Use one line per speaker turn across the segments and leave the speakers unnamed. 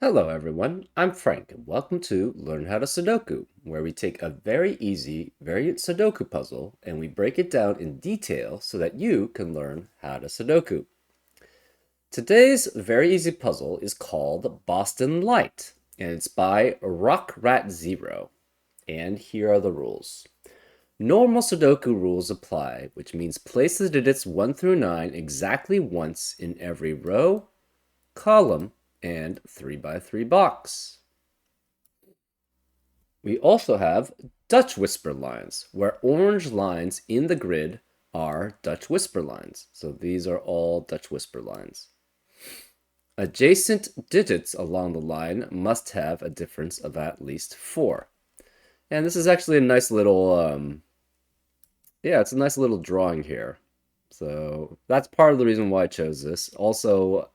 Hello everyone, I'm Frank and welcome to Learn How to Sudoku, where we take a very easy variant Sudoku puzzle and we break it down in detail so that you can learn how to Sudoku. Today's very easy puzzle is called Boston Light and it's by Rock Rat Zero. And here are the rules. Normal Sudoku rules apply, which means place the digits 1 through 9 exactly once in every row, column, and 3 by 3 box. We also have Dutch whisper lines, where orange lines in the grid are Dutch whisper lines. So these are all Dutch whisper lines. Adjacent digits along the line must have a difference of at least 4. And this is actually a nice little, yeah, it's a nice little drawing here. So that's part of the reason why I chose this. Also,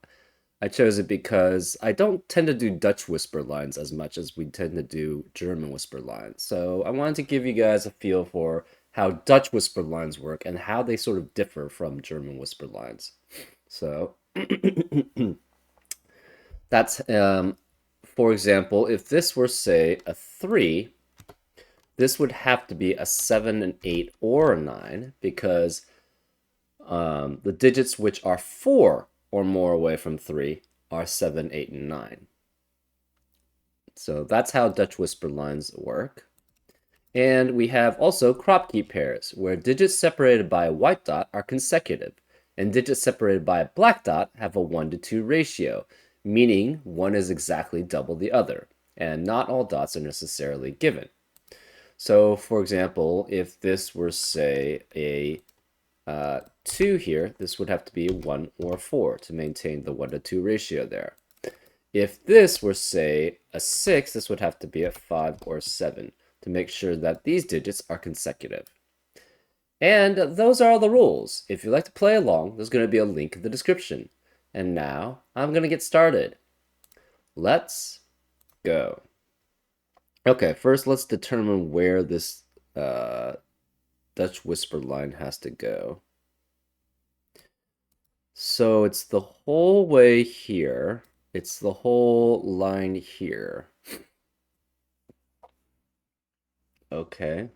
I chose it because I don't tend to do Dutch whisper lines as much as we tend to do German whisper lines. So I wanted to give you guys a feel for how Dutch whisper lines work and how they sort of differ from German whisper lines. So that's, for example, if this were, say, a 3, this would have to be a 7, an 8, or a 9 because the digits which are 4 or more away from 3 are 7, 8, and 9. So that's how Dutch whisper lines work. And we have also crop key pairs, where digits separated by a white dot are consecutive, and digits separated by a black dot have a 1 to 2 ratio, meaning one is exactly double the other, and not all dots are necessarily given. So, for example, if this were, say, a 2 here, this would have to be 1 or 4 to maintain the 1 to 2 ratio there. If this were, say, a 6, this would have to be a 5 or 7 to make sure that these digits are consecutive. And those are all the rules. If you'd like to play along, there's going to be a link in the description. And now, I'm going to get started. Let's go. Okay, first let's determine where this Dutch whisper line has to go. So it's the whole way here. It's the whole line here. Okay.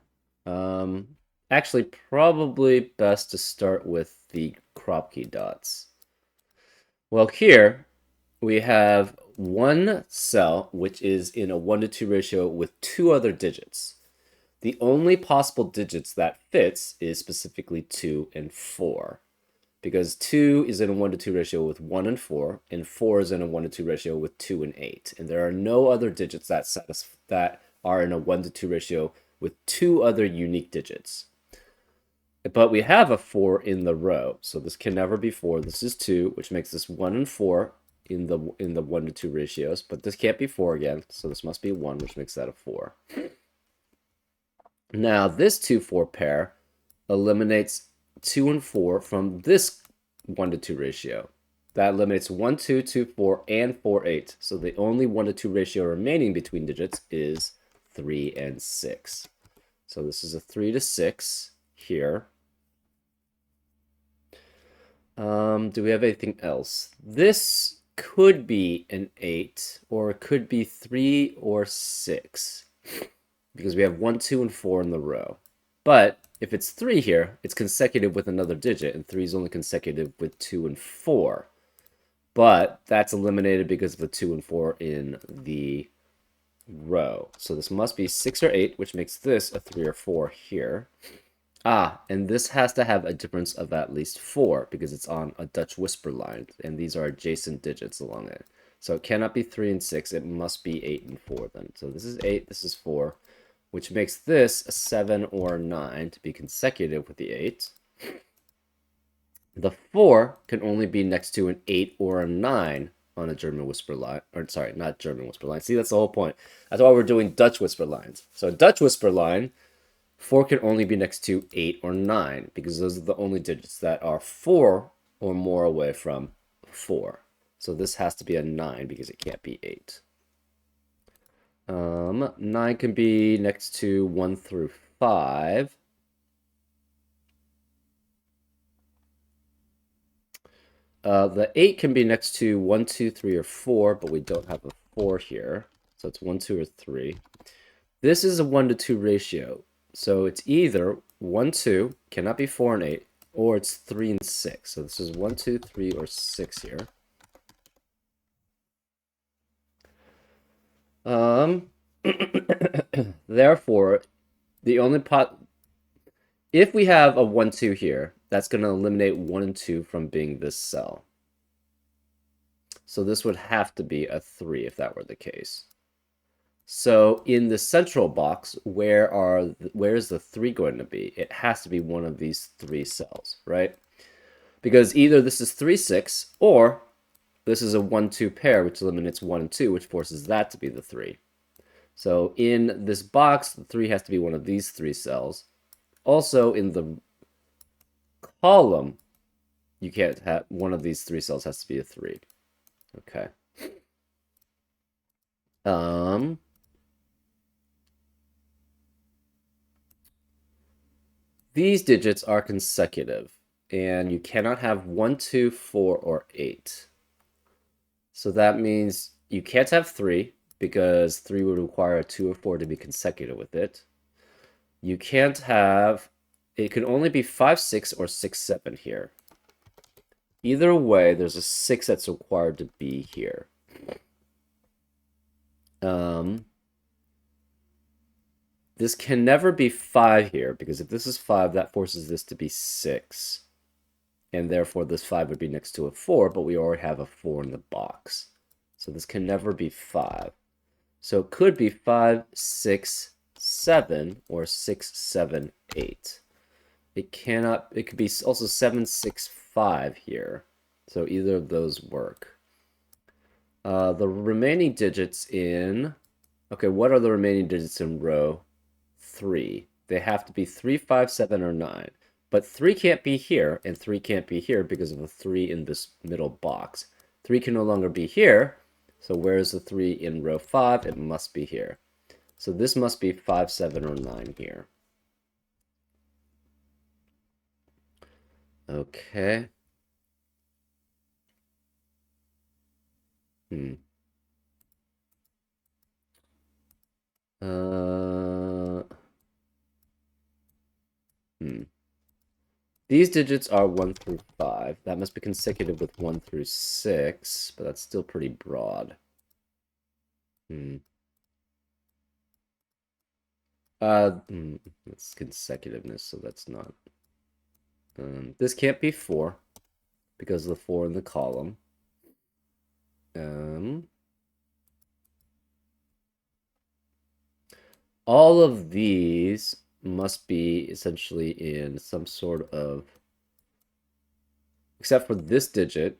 Actually, probably best to start with the crop key dots. Well, here we have one cell which is in a 1 to 2 ratio with 2 other digits. The only possible digits that fits is specifically 2 and 4. Because 2 is in a 1 to 2 ratio with 1 and 4 is in a 1 to 2 ratio with 2 and 8. And there are no other digits that are in a 1 to 2 ratio with 2 other unique digits. But we have a 4 in the row, so this can never be 4. This is 2, which makes this 1 and 4 in the 1 to 2 ratios, but this can't be 4 again, so this must be 1, which makes that a 4. Now, this 2-4 pair eliminates 2 and 4 from this 1 to 2 ratio. That eliminates 1, 2, 2, 4, and 4, 8. So the only 1 to 2 ratio remaining between digits is 3 and 6. So this is a 3 to 6 here. Do we have anything else? This could be an 8, or it could be 3 or 6, because we have 1, 2, and 4 in the row. But if it's 3 here, it's consecutive with another digit, and 3 is only consecutive with 2 and 4. But that's eliminated because of the 2 and 4 in the row. So this must be 6 or 8, which makes this a 3 or 4 here. And this has to have a difference of at least 4 because it's on a Dutch whisper line, and these are adjacent digits along it. So it cannot be 3 and 6, it must be 8 and 4 then. So this is 8, this is 4, which makes this a 7 or 9 to be consecutive with the 8. The 4 can only be next to an 8 or a 9 on a German whisper line. Or, sorry, not German whisper line. See, that's the whole point. That's why we're doing Dutch whisper lines. So a Dutch whisper line, 4 can only be next to 8 or 9 because those are the only digits that are 4 or more away from 4. So this has to be a 9 because it can't be 8. 9 can be next to 1 through 5. The 8 can be next to 1, 2, 3, or 4, but we don't have a 4 here. So it's 1, 2, or 3. This is a 1 to 2 ratio. So it's either 1, 2, cannot be 4 and 8, or it's 3 and 6. So this is 1, 2, 3, or 6 here. Therefore, the only if we have a 1, 2 here, that's going to eliminate 1 and 2 from being this cell. So this would have to be a 3 if that were the case. So in the central box, where is the 3 going to be? It has to be one of these 3 cells, right? Because either this is 3, 6, or this is a 1, 2 pair, which eliminates 1 and 2, which forces that to be the 3. So in this box, the 3 has to be one of these 3 cells. Also, in the column, you can't have one of these 3 cells has to be a 3. Okay. These digits are consecutive, and you cannot have 1, 2, 4, or 8. So that means you can't have 3, because 3 would require a 2 or 4 to be consecutive with it. You can't have... It can only be 5, 6, or 6, 7 here. Either way, there's a 6 that's required to be here. This can never be 5 here, because if this is 5, that forces this to be 6. And therefore, this 5 would be next to a 4, but we already have a 4 in the box. So this can never be 5. So it could be 5, 6, 7, or 6, 7, 8. It cannot... It could be also 7, 6, 5 here. So either of those work. The remaining digits in... Okay, what are the remaining digits in row 3? They have to be 3, 5, 7, or 9. But 3 can't be here, and 3 can't be here because of the 3 in this middle box. 3 can no longer be here, so where's the 3 in row 5? It must be here. So this must be 5, 7, or 9 here. Okay. Hmm. These digits are 1 through 5. That must be consecutive with 1 through 6, but that's still pretty broad. It's consecutiveness, so that's not... this can't be 4, because of the 4 in the column. All of these must be essentially in some sort of... Except for this digit,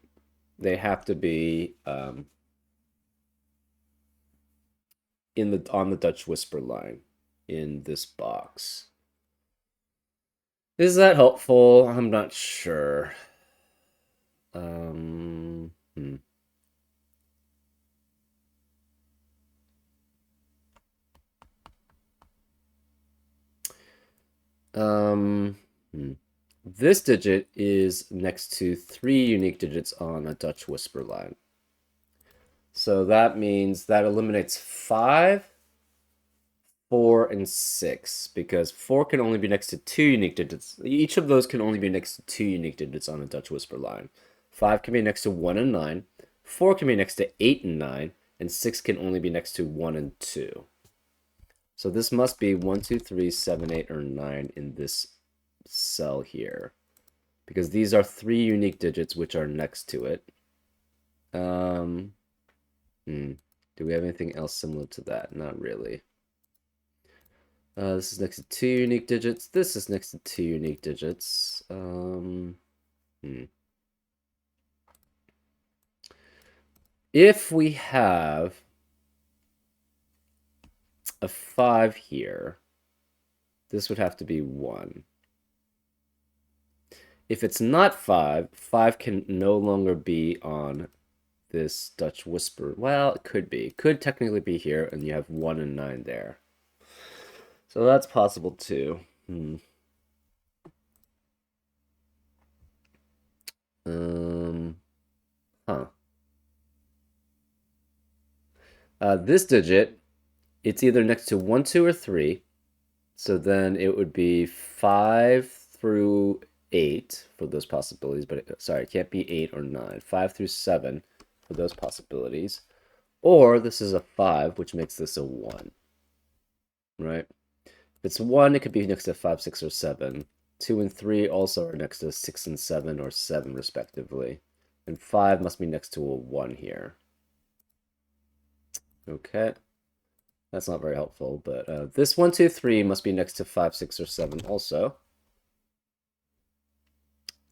they have to be on the Dutch whisper line in this box. Is that helpful? I'm not sure. This digit is next to 3 unique digits on a Dutch whisper line. So that means that eliminates 5, 4, and 6, because 4 can only be next to 2 unique digits. Each of those can only be next to 2 unique digits on a Dutch whisper line. 5 can be next to 1 and 9, 4 can be next to 8 and 9, and 6 can only be next to 1 and 2. So this must be 1, 2, 3, 7, 8, or 9 in this cell here, because these are 3 unique digits which are next to it. Do we have anything else similar to that? Not really. This is next to 2 unique digits. This is next to 2 unique digits. If we have a 5 here, this would have to be 1. If it's not 5, 5 can no longer be on this Dutch whisper. Well, it could be. It could technically be here, and you have 1 and 9 there. So that's possible too. This digit, it's either next to 1, 2, or 3. So then it would be 5 through 8 for those possibilities. But sorry, it can't be 8 or 9. 5 through 7 for those possibilities. Or this is a 5, which makes this a 1. Right? If it's 1, it could be next to 5, 6, or 7. 2 and 3 also are next to 6 and 7 or 7 respectively. And 5 must be next to a 1 here. Okay. That's not very helpful, but this 1, 2, 3 must be next to 5, 6, or 7 also.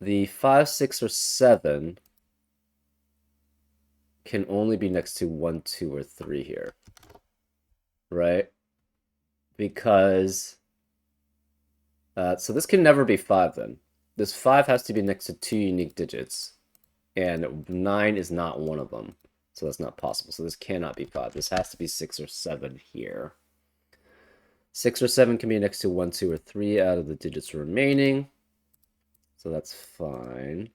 The 5, 6, or 7 can only be next to 1, 2, or 3 here. Right? Because so this can never be 5 then. This 5 has to be next to 2 unique digits, and 9 is not one of them. So that's not possible. So this cannot be 5. This has to be 6 or 7 here. 6 or 7 can be next to 1, 2, or 3 out of the digits remaining. So that's fine.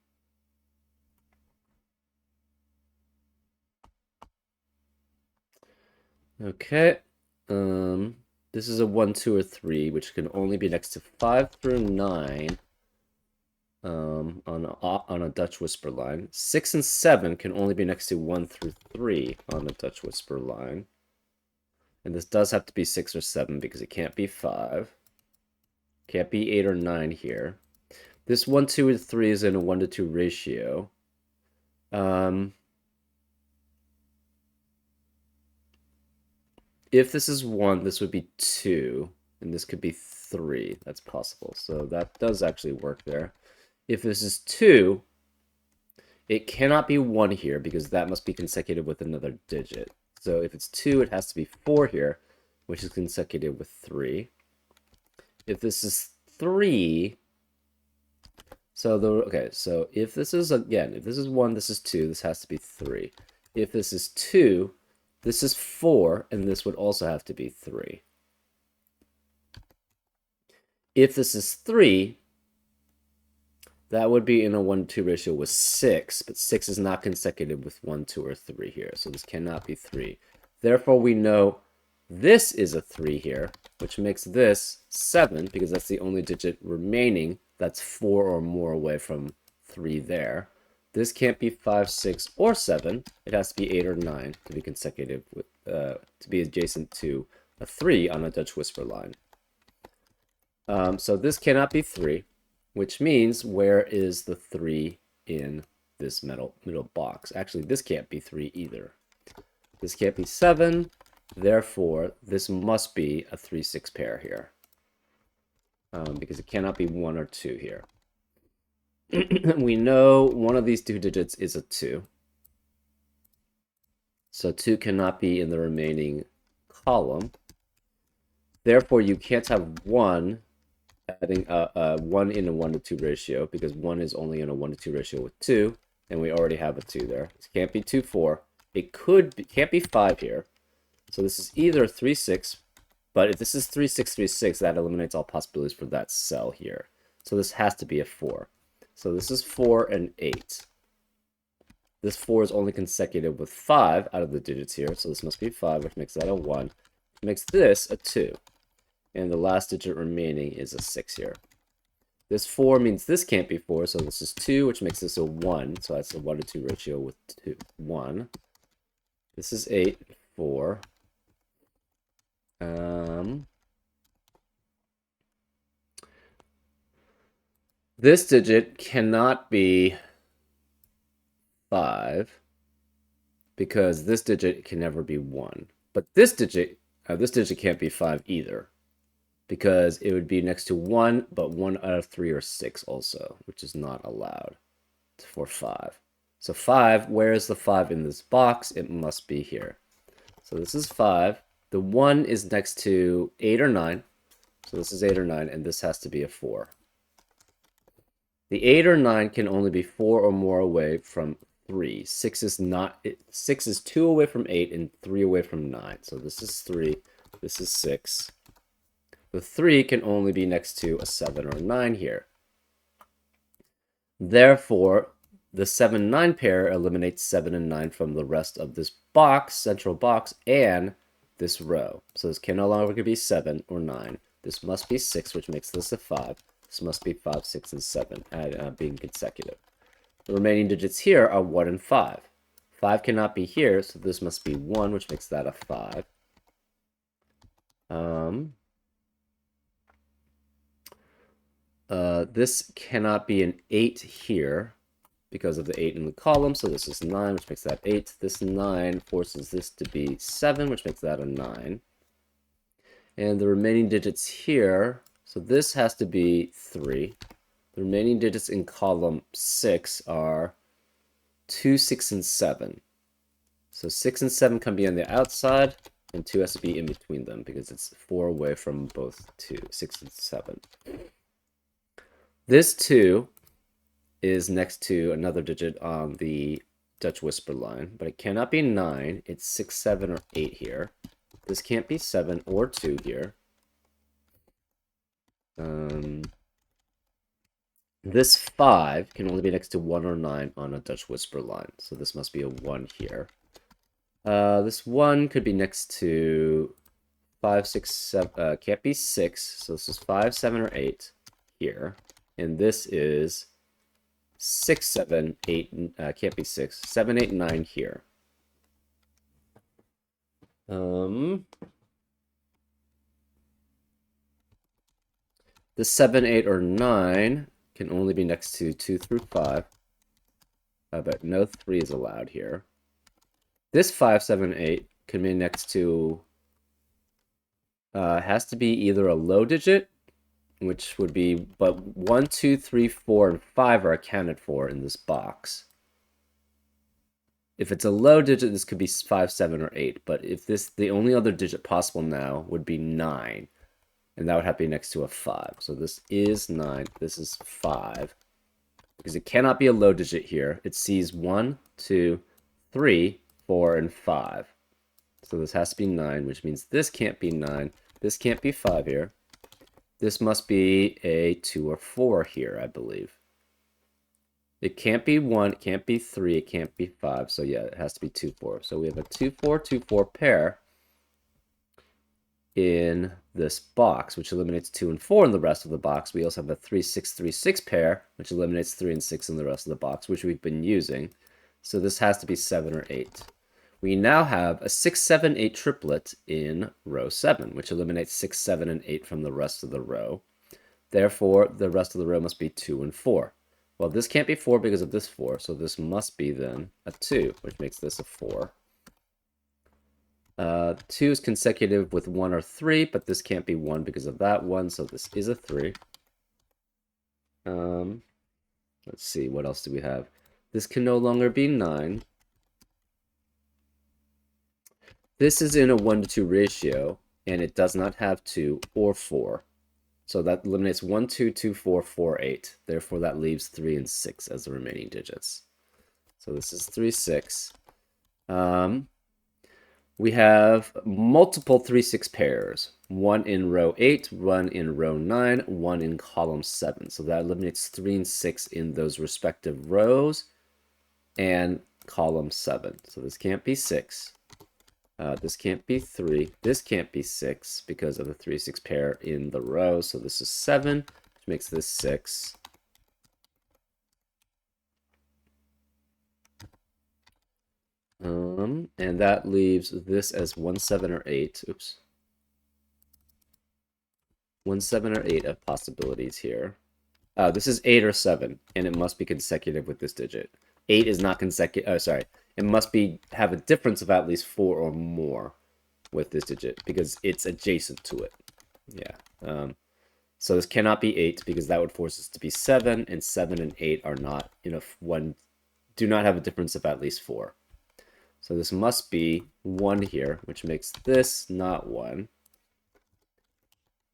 Okay. This is a 1, 2, or 3, which can only be next to 5 through 9 on a Dutch whisper line. 6 and 7 can only be next to 1 through 3 on a Dutch whisper line. And this does have to be 6 or 7 because it can't be 5. Can't be 8 or 9 here. This 1, 2, and 3 is in a 1 to 2 ratio. If this is 1, this would be 2, and this could be 3. That's possible. So that does actually work there. If this is 2, it cannot be 1 here because that must be consecutive with another digit. So if it's 2, it has to be 4 here, which is consecutive with 3. If this is 3, so if this is, again, if this is 1, this is 2, this has to be 3. If this is 2, this is 4, and this would also have to be 3. If this is 3, that would be in a 1 to 2 ratio with 6, but 6 is not consecutive with 1, 2, or 3 here, so this cannot be 3. Therefore, we know this is a 3 here, which makes this 7, because that's the only digit remaining that's 4 or more away from 3 there. This can't be 5, 6, or 7. It has to be 8 or 9 to be consecutive with, to be adjacent to a 3 on a Dutch whisper line. So this cannot be 3, which means where is the 3 in this middle box? Actually, this can't be 3 either. This can't be 7. Therefore, this must be a 3, 6 pair here. Because it cannot be 1 or 2 here. We know one of these two digits is a 2. So 2 cannot be in the remaining column. Therefore, you can't have 1 adding 1 in a 1 to 2 ratio, because 1 is only in a 1 to 2 ratio with 2, and we already have a 2 there. It can't be 2, 4. It can't be 5 here. So this is either 3, 6, but if this is 3, 6, 3, 6, that eliminates all possibilities for that cell here. So this has to be a 4. So this is 4 and 8. This 4 is only consecutive with 5 out of the digits here, so this must be 5, which makes that a 1. Which makes this a 2. And the last digit remaining is a 6 here. This 4 means this can't be 4, so this is 2, which makes this a 1. So that's a 1 to 2 ratio with 1. This is 8, 4. This digit cannot be 5 because this digit can never be 1. But this digit can't be 5 either because it would be next to 1, but 1 out of 3 or 6 also, which is not allowed for 5. So 5, where is the 5 in this box? It must be here. So this is 5. The 1 is next to 8 or 9. So this is 8 or 9, and this has to be a 4. The 8 or 9 can only be 4 or more away from 3. 6 is not. 6 is 2 away from 8 and 3 away from 9. So this is 3. This is 6. The 3 can only be next to a 7 or 9 here. Therefore, the 7-9 pair eliminates 7 and 9 from the rest of this box, central box, and this row. So this can no longer be 7 or 9. This must be 6, which makes this a 5. This must be 5, 6, and 7, being consecutive. The remaining digits here are 1 and 5. 5 cannot be here, so this must be 1, which makes that a 5. This cannot be an 8 here because of the 8 in the column, so this is 9, which makes that 8. This 9 forces this to be 7, which makes that a 9. And the remaining digits here, so this has to be 3. The remaining digits in column 6 are 2, 6, and 7. So 6 and 7 can be on the outside, and 2 has to be in between them because it's 4 away from both 2, 6 and 7. This 2 is next to another digit on the Dutch whisper line, but it cannot be 9. It's 6, 7, or 8 here. This can't be 7 or 2 here. This 5 can only be next to 1 or 9 on a Dutch whisper line, so this must be a 1 here. This 1 could be next to 5, 6, 7, can't be 6, so this is 5, 7, or 8 here. And this is 6, 7, 8, can't be 6, 7, 8, 9 here. The 7, 8, or 9 can only be next to 2 through 5. But no 3 is allowed here. This 5, 7, 8 can be next to, has to be either a low digit, which would be, but 1, 2, 3, 4, and 5 are accounted for in this box. If it's a low digit, this could be 5, 7, or 8. But if this, the only other digit possible now would be 9. And that would have to be next to a 5. So this is 9. This is 5. Because it cannot be a low digit here. It sees 1, 2, 3, 4, and 5. So this has to be 9, which means this can't be 9. This can't be 5 here. This must be a 2 or 4 here, I believe. It can't be 1, it can't be 3, it can't be 5. So yeah, it has to be 2, 4. So we have a 2, 4, 2, 4 pair in this box, which eliminates 2 and 4 in the rest of the box. We also have a 3, 6, 3, 6 pair, which eliminates 3 and 6 in the rest of the box, which we've been using. So this has to be 7 or 8. We now have a 6, 7, 8 triplet in row 7, which eliminates 6, 7, and 8 from the rest of the row. Therefore, the rest of the row must be 2 and 4. Well, this can't be 4 because of this 4, so this must be then a 2, which makes this a 4. 2 is consecutive with 1 or 3, but this can't be 1 because of that 1, so this is a 3. Let's see, what else do we have? This can no longer be 9. This is in a 1 to 2 ratio, and it does not have 2 or 4. So that eliminates 1, 2, 2, 4, 4, 8. Therefore, that leaves 3 and 6 as the remaining digits. So this is 3, 6. We have multiple 3, 6 pairs. 1 in row 8, 1 in row 9, 1 in column 7. So that eliminates 3 and 6 in those respective rows and column 7. So this can't be 6. This can't be 3. This can't be 6 because of the 3, 6 pair in the row. So this is 7, which makes this 6. And that leaves this as 1, 7, or 8. Oops. 1, 7, or 8 of possibilities here. This is 8 or 7, and it must be consecutive with this digit. 8 is not consecutive. Oh, sorry. It must have a difference of at least 4 or more with this digit because it's adjacent to it. Yeah. So this cannot be 8 because that would force us to be 7, and 7 and 8 are not do not have a difference of at least 4. So this must be 1 here, which makes this not 1.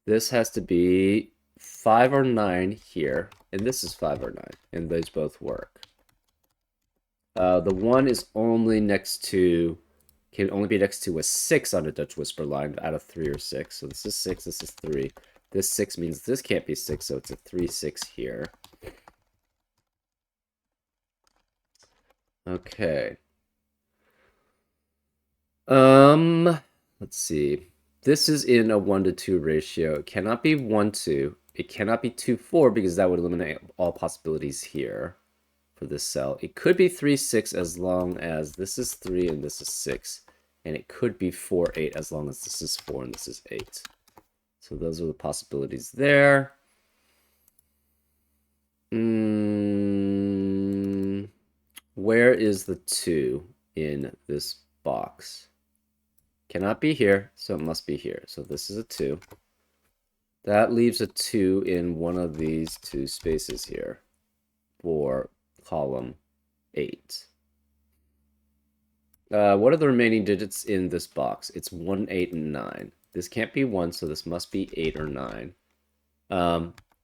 This has to be 5 or 9 here, and this is 5 or 9, and those both work. The 1 is only next to, can only be next to a 6 on a Dutch whisper line out of 3 or 6. So this is 6, this is 3. This 6 means this can't be 6, so it's a 3, 6 here. Okay. Let's see. This is in a 1 to 2 ratio. It cannot be 1, 2. It cannot be 2, 4 because that would eliminate all possibilities here for this cell. It could be 3, 6 as long as this is 3 and this is 6. And it could be 4, 8 as long as this is 4 and this is 8. So those are the possibilities there. Where is the 2 in this box? Cannot be here, so it must be here. So this is a 2. That leaves a 2 in one of these two spaces here for column 8. What are the remaining digits in this box? It's 1, 8, and 9. This can't be 1, so this must be 8 or 9.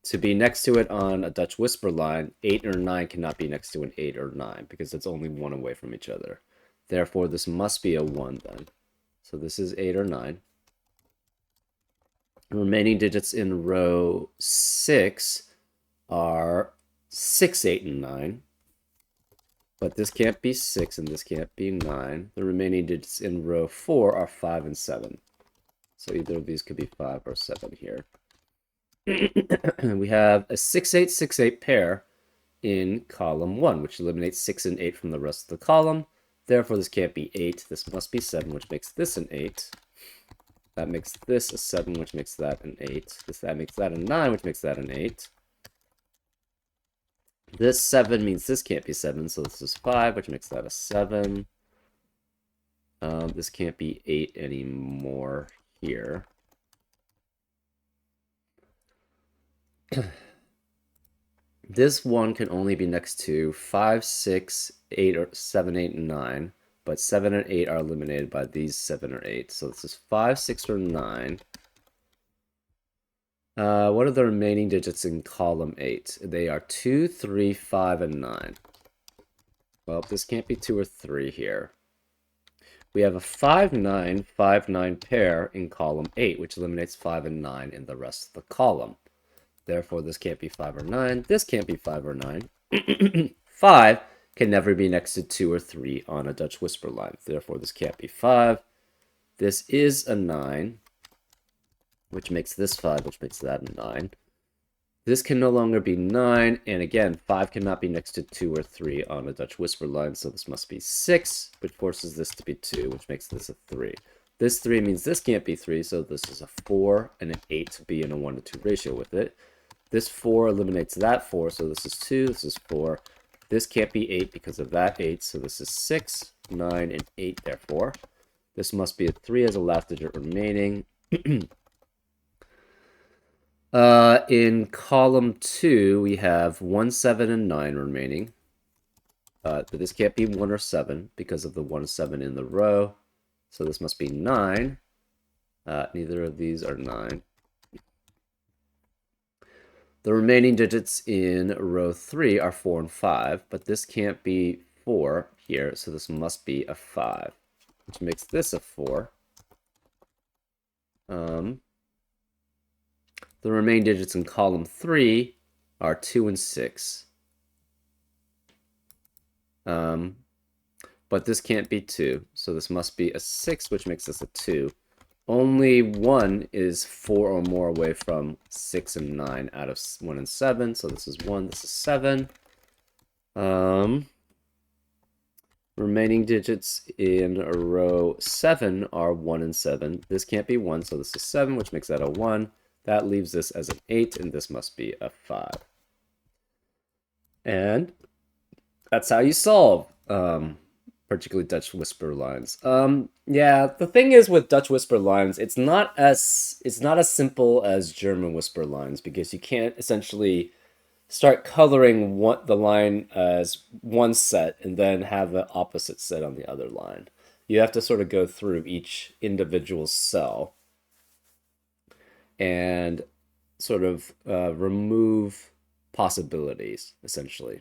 To be next to it on a Dutch whisper line, 8 or 9 cannot be next to an 8 or 9 because it's only one away from each other. Therefore, this must be a 1 then. So this is 8 or 9. The remaining digits in row 6 are 6, 8, and 9. But this can't be 6 and this can't be 9. The remaining digits in row 4 are 5 and 7. So either of these could be 5 or 7 here. We have a 6, 8, 6, 8 pair in column 1, which eliminates 6 and 8 from the rest of the column. Therefore, this can't be 8. This must be 7, which makes this an 8. That makes this a 7, which makes that an 8. That makes that a 9, which makes that an 8. This 7 means this can't be 7, so this is 5, which makes that a 7. This can't be 8 anymore here. This one can only be next to 5, 6, 8, or 7, 8, and 9. But 7 and 8 are eliminated by these 7 or 8. So this is 5, 6, or 9. What are the remaining digits in column 8? They are 2, 3, 5, and 9. Well, this can't be 2 or 3 here. We have a 5, 9, 5, 9 pair in column 8, which eliminates 5 and 9 in the rest of the column. Therefore, this can't be 5 or 9. This can't be 5 or 9. 5 can never be next to 2 or 3 on a Dutch whisper line. Therefore, this can't be 5. This is a 9, which makes this 5, which makes that a 9. This can no longer be 9, and again, 5 cannot be next to 2 or 3 on a Dutch whisper line, so this must be 6, which forces this to be 2, which makes this a 3. This 3 means this can't be 3, so this is a 4 and an 8 to be in a 1 to 2 ratio with it. This 4 eliminates that 4, so this is 2, this is 4. This can't be 8 because of that 8, so this is 6, 9, and 8, therefore. This must be a 3 as a last digit remaining. In column 2, we have 1, 7, and 9 remaining. But this can't be 1 or 7 because of the 1, 7 in the row. So this must be 9. Neither of these are 9. The remaining digits in row 3 are 4 and 5, but this can't be 4 here, so this must be a 5, which makes this a 4. The remaining digits in column 3 are 2 and 6. But this can't be 2, so this must be a 6, which makes this a 2. Only 1 is 4 or more away from 6 and 9 out of 1 and 7, so this is 1, this is 7. Remaining digits in row 7 are 1 and 7. This can't be 1, so this is 7, which makes that a 1. That leaves this as an 8, and this must be a 5. And that's how you solve, particularly Dutch whisper lines. Yeah, the thing is with Dutch whisper lines, it's not as simple as German whisper lines because you can't essentially start coloring the line as one set and then have the opposite set on the other line. You have to sort of go through each individual cell and sort of remove possibilities, essentially.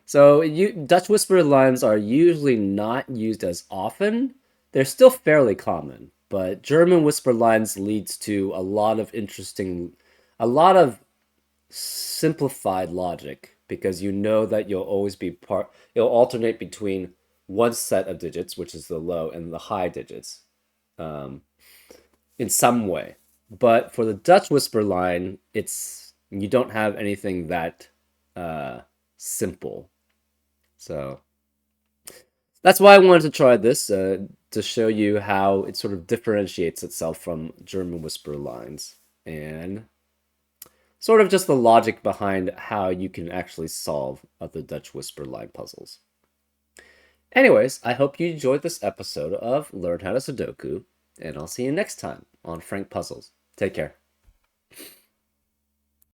So Dutch whisper lines are usually not used as often. They're still fairly common, but German whisper lines leads to a lot of simplified logic because you know that you'll always be it'll alternate between one set of digits, which is the low, and the high digits in some way. But for the Dutch whisper line, you don't have anything that uh, simple. So that's why I wanted to try this to show you how it sort of differentiates itself from German whisper lines and sort of just the logic behind how you can actually solve the Dutch whisper line puzzles. Anyways, I hope you enjoyed this episode of Learn How to Sudoku, and I'll see you next time on Frank Puzzles. Take care.